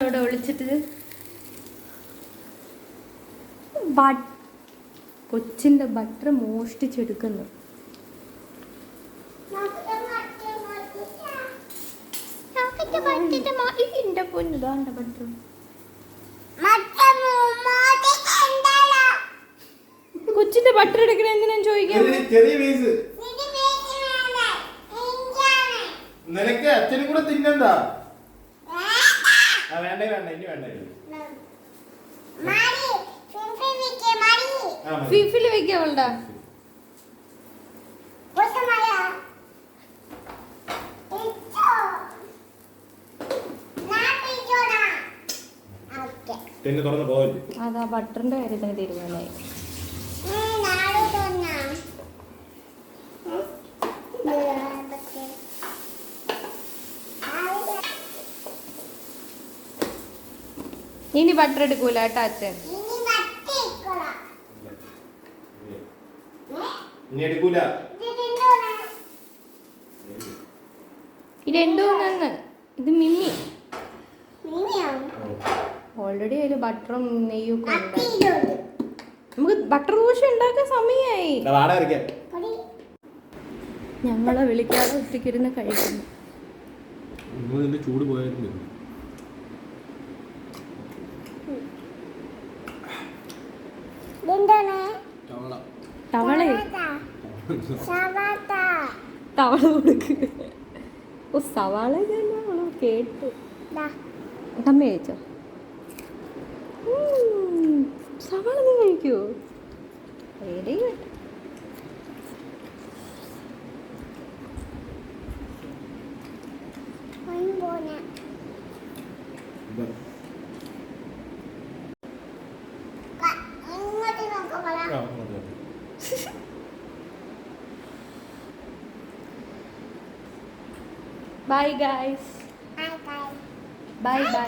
അവിടെ ഒളിച്ചിട്ട് കൊച്ചിൻ്റെ ബട്ടർ മോഷ്ടിച്ചെടുക്കുന്നു. കൊച്ചിന്റെ ബട്ടർ എടുക്കണ എന്തിനാ ചോദിക്കാൻ? നിനക്ക് അച്ഛനും കൂടെ തിന്നണ്ട. വേണ്ടേ വേണ്ട ഇനി വേണ്ട. ഫിഫില് വെക്കാവളുടെ അതാ ബട്ടറിന്റെ കാര്യത്തിന് തീരുമാനമായി. ഇനി ബട്ടർ എടുക്കൂല കേട്ടോ അച്ഛൻ. ഇതെന്തോ ഇത് മിന്നി. ഓൾറെഡി അതിൽ ബട്ടറും നെയ്യും ഒക്കെ ഉണ്ട്. നമുക്ക് ബട്ടർ ദോശ ഉണ്ടാക്കാൻ സമയമായി. ഞങ്ങളെ വിളിക്കാതെ ഒറ്റയ്ക്കിരുന്ന് കഴിക്കുന്നു. ചൂട് പോയായിരുന്നു. തവള കൊടുക്ക്. ഓ സവാള കേട്ടു. അമ്മ കഴിച്ചോ? സവാള നീ കഴിക്കുവോ? Very good. Bye guys. Bye bye.